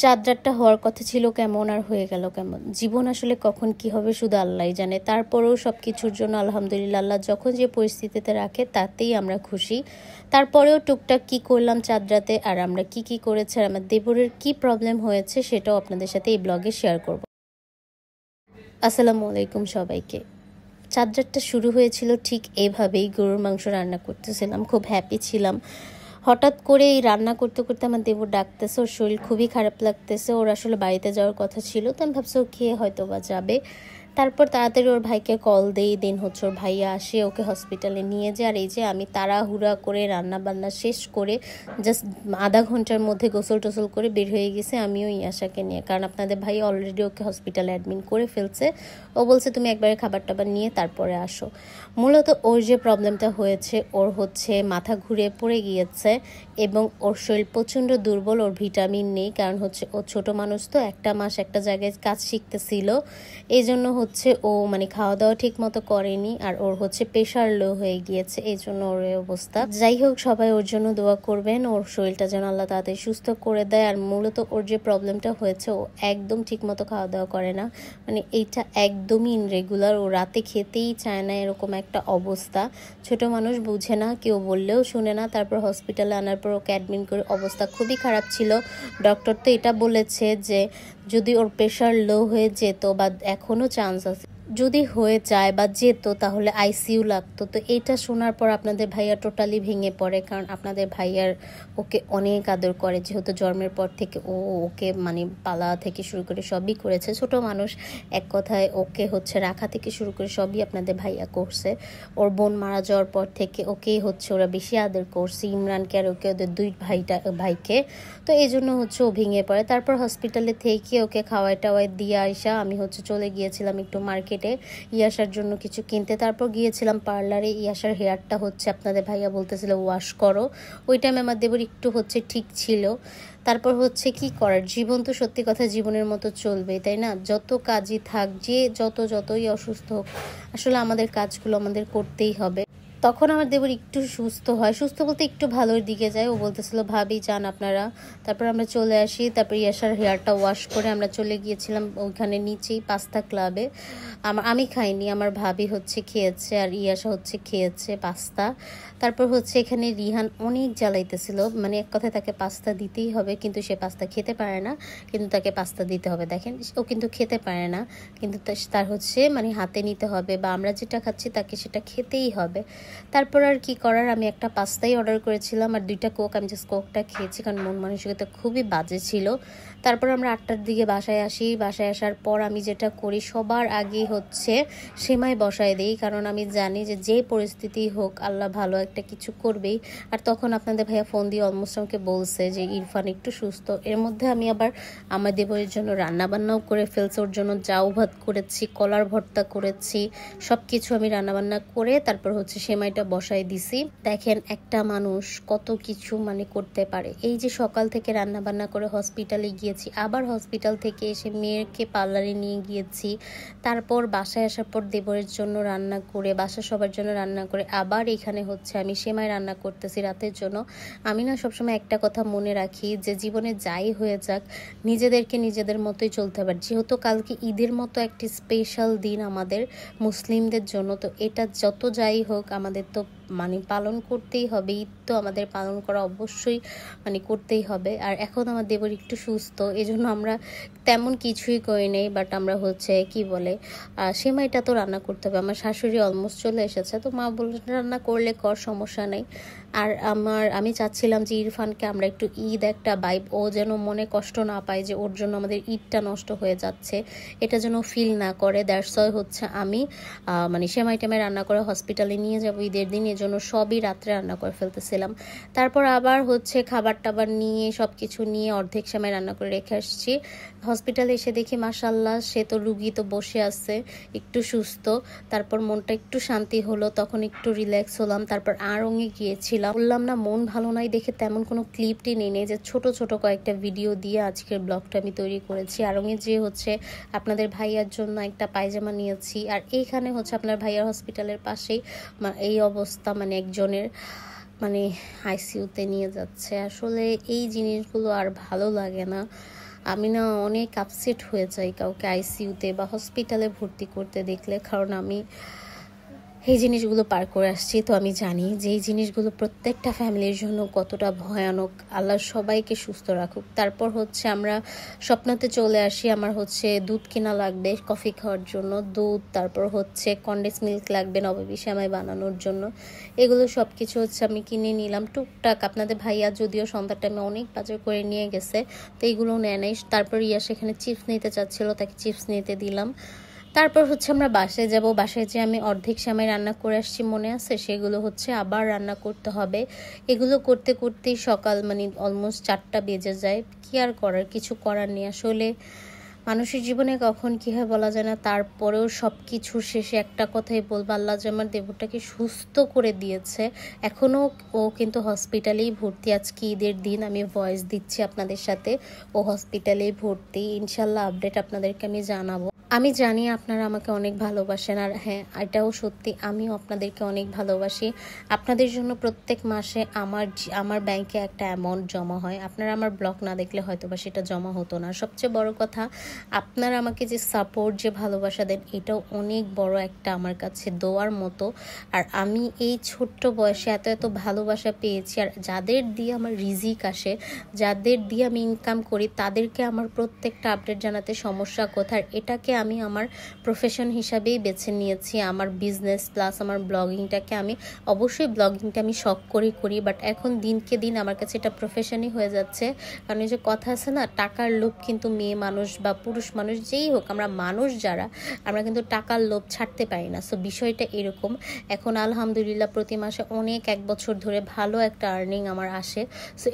চাঁদ-রাতটা হওয়ার কথা ছিল কেমন আর হয়ে গেল কেমন। জীবন আসলে কখন কি হবে শুধু আল্লাহই জানে। তারপরেও সব কিছুর জন্য আলহামদুলিল্লাহ, আল্লাহ যখন যে পরিস্থিতিতে রাখে তাতেই আমরা খুশি। তারপরেও টুকটাক কি করলাম চাঁদ-রাতে, আর আমরা কি করেছি, আর আমার দেবরের কি প্রবলেম হয়েছে সেটাও আপনাদের সাথে এই ব্লগে শেয়ার করব। আসসালামু আলাইকুম সবাইকে। চাঁদ-রাতটা শুরু হয়েছিল ঠিক এইভাবেই, গরুর মাংস রান্না করতেছিলাম, খুব হ্যাপি ছিলাম। হঠাৎ করে এই রান্না করতে করতে আমার দেবর ডাকতেছে, ওর শরীর খুবই খারাপ লাগতেছে, ওর আসলে বাড়িতে যাওয়ার কথা ছিল। তো আমি ভাবছি ও খেয়ে হয়তো বা যাবে। তারপর তাড়াতাড়ি ওর ভাইকে কল দেই, দেন হচ্ছে ওর ভাইয়া আসে, ওকে হসপিটালে নিয়ে যায়। আর এই যে আমি তাড়াহুড়া করে রান্না বান্না শেষ করে জাস্ট আধা ঘন্টার মধ্যে গোসল টোসল করে বের হয়ে গেছে আমিও ইয়াশাকে নিয়ে, কারণ আপনাদের ভাই অলরেডি ওকে হসপিটালে অ্যাডমিট করে ফেলছে। ও বলছে তুমি একবারে খাবার টাবার নিয়ে তারপরে আসো। মূলত ওর যে প্রবলেমটা হয়েছে, ওর হচ্ছে মাথা ঘুরে পড়ে গিয়েছে এবং ওর শরীর প্রচণ্ড দুর্বল, ওর ভিটামিন নেই। কারণ হচ্ছে ও ছোট মানুষ, তো একটা মাস একটা জায়গায় কাজ শিখতেছিল, এই জন্য হচ্ছে ও মানে খাওয়া দাওয়া ঠিক মতো করেনি। আর ওর হচ্ছে প্রেশার লো হয়ে গিয়েছে, এই জন্য ওর এই অবস্থা। যাই হোক, সবাই ওর জন্য দোয়া করবেন, ওর শরীরটা যেন আল্লাহ তাড়াতাড়ি সুস্থ করে দেয়। আর মূলত ওর যে প্রবলেমটা হয়েছে, ও একদম ঠিক মতো খাওয়া দাওয়া করে না, মানে এইটা একদমই ইনরেগুলার। ও রাতে খেতেই চায় না, এরকম একটা অবস্থা। ছোট মানুষ বুঝে না, কেউ বললেও শুনে না। তারপর হসপিটালে আনার পর ওকে অ্যাডমিট করে অবস্থা খুবই খারাপ ছিল। ডক্টর তো এটা বলেছে যে যদি ওর প্রেশার লো হয়ে যেত, বা এখনও চান্স আছে যদি হয়ে যায় বা যেত, তাহলে আইসিইউ লাগতো। তো এইটা শোনার পর আপনাদের ভাইয়া টোটালি ভেঙে পড়ে, কারণ আপনাদের ভাইয়ার ওকে অনেক আদর করে, যেহেতু জন্মের পর থেকে ও ওকে মানে পালা থেকে শুরু করে সবই করেছে। ছোট মানুষ, এক কথায় ওকে হচ্ছে রাখা থেকে শুরু করে সবই আপনাদের ভাইয়া করছে। ওর বোন মারা যাওয়ার পর থেকে ওকেই হচ্ছে ওরা বেশি আদর করছে, ইমরানকে আর ওকে, ওদের দুই ভাইকে। তো এই জন্য হচ্ছে ও ভেঙে পড়ে। তারপর হসপিটালে থেকে ওকে খাওয়াই টাওয়াই দিয়ে আইসা আমি হচ্ছে চলে গিয়েছিলাম একটু মার্কেটে ইয়াশার জন্য কিছু কিনতে। তারপর গিয়েছিলাম পার্লারে, ইয়াশার হেয়ারটা হচ্ছে আপনাদের ভাইয়া বলতেছিল ওয়াশ করো। ওই টাইমে আমার দেবর একটু হচ্ছে ঠিক ছিল। তারপর হচ্ছে কি করার, জীবন তো সত্যি কথা জীবনের মতো চলবে, তাই না? যত কাজই থাক, যে যতই অসুস্থ হোক, আসলে আমাদের কাজগুলো আমাদের করতেই হবে। তখন আমার দেবর একটু সুস্থ হয়, সুস্থ বলতে একটু ভালোর দিকে যায়। ও বলতেছিল ভাবি যান আপনারা। তারপর আমরা চলে আসি। তারপর ইয়াশার হেয়ারটা ওয়াশ করে আমরা চলে গিয়েছিলাম ওইখানে নিচেই পাস্তা ক্লাবে। আমি খাইনি, আমার ভাবি হচ্ছে খেয়েছে, আর ইয়াশা হচ্ছে খেয়েছে পাস্তা। তারপর হচ্ছে এখানে রিহান অনেক জ্বালাইতেছিল, মানে এক কথায় তাকে পাস্তা দিতেই হবে, কিন্তু সে পাস্তা খেতে পারে না, কিন্তু তাকে পাস্তা দিতে হবে। দেখেন, ও কিন্তু খেতে পারে না, কিন্তু তার হচ্ছে মানে হাতে নিতে হবে, বা আমরা যেটা খাচ্ছি তাকে সেটা খেতেই হবে। তারপর আর কি করার, আমি একটা পাস্তাই অর্ডার করেছিলাম আর 2টা কোক। আমি জাস্ট কোকটা খেয়েছি, কারণ মন মানসিকতা খুবই বাজে ছিল। তারপর আমরা 8টার দিকে বাসায় আসি। বাসায় আসার পর আমি যেটা করি, সবার আগে হচ্ছে সেমাই বসায় দিই, কারণ আমি জানি যে যে পরিস্থিতি হোক আল্লাহ ভালো একটা কিছু করবেই। আর তখন আপনাদের ভাইয়া ফোন দিয়ে অলমোস্ট আমাকে বলছে যে ইরফান একটু সুস্থ। এর মধ্যে আমি আবার আমার দেবরের জন্য রান্নাবান্নাও করে ফেলছি, ওর জন্য জাউ ভাত করেছি, কলার ভর্তা করেছি, সব কিছু আমি রান্নাবান্না করে তারপর হচ্ছে সেমাইটা বসায় দিছি। দেখেন একটা মানুষ কত কিছু মানে করতে পারে। এই যে সকাল থেকে রান্না বান্না করে হসপিটালে গিয়েছি, আবার হসপিটাল থেকে এসে মেয়েকে পার্লারে নিয়ে গিয়েছি, তারপর বাসায় আসার পর দেবরের জন্য রান্না করে, বাসা সবার জন্য রান্না করে, আবার এখানে হচ্ছে আমি সেমাই রান্না করতেছি রাতের জন্য। আমি না সবসময় একটা কথা মনে রাখি যে জীবনে যাই হয়ে যাক, নিজেদেরকে নিজেদের মতোই চলতে হবে। যেহেতু কালকে ঈদের মতো একটি স্পেশাল দিন আমাদের মুসলিমদের জন্য, তো এটা যত যাই হোক আমাদের তো মানে পালন করতেই হবে। ঈদ তো আমাদের পালন করা অবশ্যই মানে করতেই হবে। আর এখন আমার দেবর একটু সুস্থ, এজন্য আমরা তেমন কিছুই করি নেই, বাট আমরা হচ্ছে কি বলে সেমাইটা তো রান্না করতে হবে। আমার শাশুড়ি অলমোস্ট চলে এসেছে, তো মা বলল রান্না করলে কর, সমস্যা নেই। আর আমি চাচ্ছিলাম যে ইরফানকে আমরা একটু ঈদ একটা ভাইব, ও যেন মনে কষ্ট না পায় যে ওর জন্য আমাদের ঈদটা নষ্ট হয়ে যাচ্ছে, এটা যেন ফিল না করে। দ্যাটস ওয়াই হচ্ছে আমি মানে সেমাই টেমাই রান্না করে হসপিটালে নিয়ে যাবো ঈদের দিন, এজন্য সবই রাত্রে রান্না করে ফেলতেছিলাম। তারপর আবার হচ্ছে খাবার টাবার নিয়ে সব কিছু নিয়ে অর্ধেক সেমাই রান্না করে রেখে আসছি। হসপিটালে এসে দেখি মাশাল্লাহ সে তো রুগী তো বসে আছে, একটু সুস্থ। তারপর মনটা একটু শান্তি হলো, তখন একটু রিল্যাক্স হলাম। তারপর আড়ংয়ে গিয়েছিলাম, বললাম না মন ভালো নাই দেখে তেমন কোনো ক্লিপটি নেই, যে ছোট ছোট কয়েকটা ভিডিও দিয়ে আজকের ব্লগটা আমি তৈরি করেছি। আড়ংয়ে যে হচ্ছে আপনাদের ভাইয়ার জন্য একটা পায়জামা নিয়েছি। আর এইখানে হচ্ছে আপনার ভাইয়ার হসপিটালের পাশেই এই অবস্থা, মানে একজনের মানে আইসিইউতে নিয়ে যাচ্ছে। আসলে এই জিনিসগুলো আর ভালো লাগে না। আমি না অনেক আপসেট হয়ে যাই কাউকে আইসিইউতে বা হসপিটালে ভর্তি করতে দেখলে, কারণ আমি এই জিনিসগুলো পার করে আসছি। তো আমি জানি যে এই জিনিসগুলো প্রত্যেকটা ফ্যামিলির জন্য কতটা ভয়ানক। আল্লাহ সবাইকে সুস্থ রাখুক। তারপর হচ্ছে আমরা স্বপ্নতে চলে আসি, আমার হচ্ছে দুধ কেনা লাগবে কফি খাওয়ার জন্য, দুধ, তারপর হচ্ছে কন্ডেন্স মিল্ক লাগবে নবাবী শ্যামাই বানানোর জন্য। এগুলো সব কিছু হচ্ছে আমি কিনে নিলাম টুকটাক। আপনাদের ভাইয়া যদিও সন্ধ্যার টাইমে অনেক বাজার করে নিয়ে গেছে, তো এইগুলো নেয় নাই। তারপর ইয়া সেখানে চিপস নিতে চাচ্ছিল, তাকে চিপস নিতে দিলাম। তারপর হচ্ছে আমরা বাসায় যাব। বাসায় যে আমি অর্ধেক সেমাই রান্না করে আসছি মনে আছে, সেগুলো হচ্ছে আবার রান্না করতে হবে। এগুলো করতে করতেই সকাল অলমোস্ট 4টা বেজে যায়। কি আর করার, কিছু করার নেই আসলে। মানুষের জীবনে কখন কী হয় বলা যায় না। তারপরেও সব কিছুর শেষে একটা কথাই বলবো, আল্লাহ যে আমার দেবরটাকে সুস্থ করে দিয়েছে। এখনও ও কিন্তু হসপিটালেই ভর্তি। আজকে ঈদের দিন আমি ভয়েস দিচ্ছি আপনাদের সাথে, ও হসপিটালেই ভর্তি। ইনশাল্লাহ আপডেট আপনাদেরকে আমি জানাবো। আমি জানি আপনারা আমাকে অনেক ভালোবাসেন, আর হ্যাঁ, এটাও সত্যি, আমিও আপনাদেরকে অনেক ভালোবাসি। আপনাদের জন্য প্রত্যেক মাসে আমার ব্যাংকে একটা অ্যামাউন্ট জমা হয়। আপনারা আমার ব্লগ না দেখলে হয়তো বা সেটা জমা হতো না। সবচেয়ে বড় কথা, আপনারা আমাকে যে সাপোর্ট, যে ভালোবাসা দেন, এটাও অনেক বড় একটা আমার কাছে দোয়ার মতো। আর আমি এই ছোট্ট বয়সে এত এত ভালোবাসা পেয়েছি, আর যাদের দিয়ে আমার রিজিক আসে, যাদের দিয়ে আমি ইনকাম করি, তাদেরকে আমার প্রত্যেকটা আপডেট জানাতে সমস্যা কোথায়। এটাকে আমি আমার প্রফেশন হিসাবেই বেছে নিয়েছি, আমার বিজনেস প্লাস আমার ব্লগিংটাকে। আমি অবশ্যই ব্লগিংটা আমি শখ করেই করি, বাট এখন দিনকে দিন আমার কাছে এটা প্রফেশনই হয়ে যাচ্ছে। কারণ এই যে কথা আছে না, টাকার লোভ কিন্তু মেয়ে মানুষ বা পুরুষ মানুষ যেই হোক, আমরা মানুষ যারা, আমরা কিন্তু টাকার লোভ ছাড়তে পারি না। সো বিষয়টা এরকম। এখন আলহামদুলিল্লাহ প্রতি মাসে অনেক, 1 বছর ধরে ভালো একটা আর্নিং আমার আসে। সো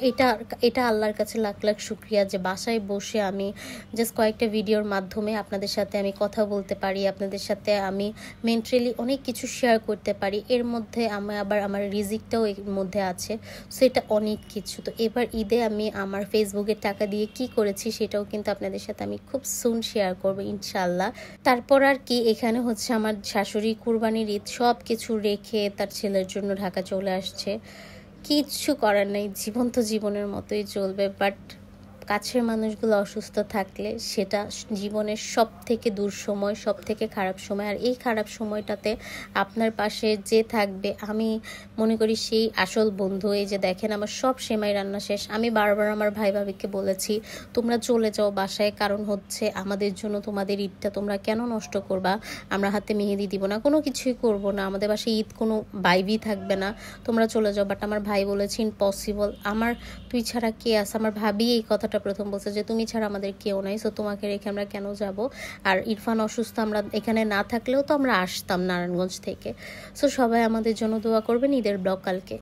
এটা আল্লাহর কাছে লাখ লাখ শুক্রিয়া যে বাসায় বসে আমি জাস্ট কয়েকটা ভিডিওর মাধ্যমে আপনাদের সাথে আমি কথা বলতে পারি, আপনাদের সাথে আমি মেন্টালি অনেক কিছু শেয়ার করতে পারি। এর মধ্যে আবার আমার রিজিকটাও এর মধ্যে আছে। সো এটা অনেক কিছু। তো এবার ঈদে আমি আমার ফেসবুকের টাকা দিয়ে কি করেছি সেটাও কিন্তু আপনাদের সাথে আমি খুব সুন শেয়ার করবো ইনশাল্লাহ। তারপর আর কি, এখানে হচ্ছে আমার শাশুড়ি কুরবানির ঈদ সব কিছু রেখে তার ছেলের জন্য ঢাকা চলে আসছে। কিচ্ছু করার নেই, জীবন তো জীবনের মতোই চলবে। বাট কাছের মানুষগুলো অসুস্থ থাকলে সেটা জীবনের সব থেকে দুঃসময়, সব থেকে খারাপ সময়। আর এই খারাপ সময়টাতে আপনার পাশে যে থাকবে, আমি মনে করি সেই আসল বন্ধু। এই যে দেখেন, আমার সব সেমাই রান্না শেষ। আমি বারবার আমার ভাই ভাবিকে বলেছি, তোমরা চলে যাও বাসায়, কারণ হচ্ছে আমাদের জন্য তোমাদের ঈদটা তোমরা কেন নষ্ট করবা। আমরা হাতে মেহেদি দিব না, কোনো কিছুই করব না, আমাদের বাসায় ঈদ কোনো বাইবই থাকবে না, তোমরা চলে যাও। বাট আমার ভাই বলেছে ইম্পসিবল, তুই ছাড়া কে আছে। আমার ভাবি এই কথাটা প্রথম বলছে যে তুমি ছাড়া আমাদের কেউ নাই, সো তোমাকে রেখে আমরা কেন যাব। আর ইরফান অসুস্থ, আমরা এখানে না থাকলেও তো আমরা আসতাম নারায়ণগঞ্জ থেকে। সো সবাই আমাদের জন্য দোয়া করবেন। ঈদের ব্লগ কালকে।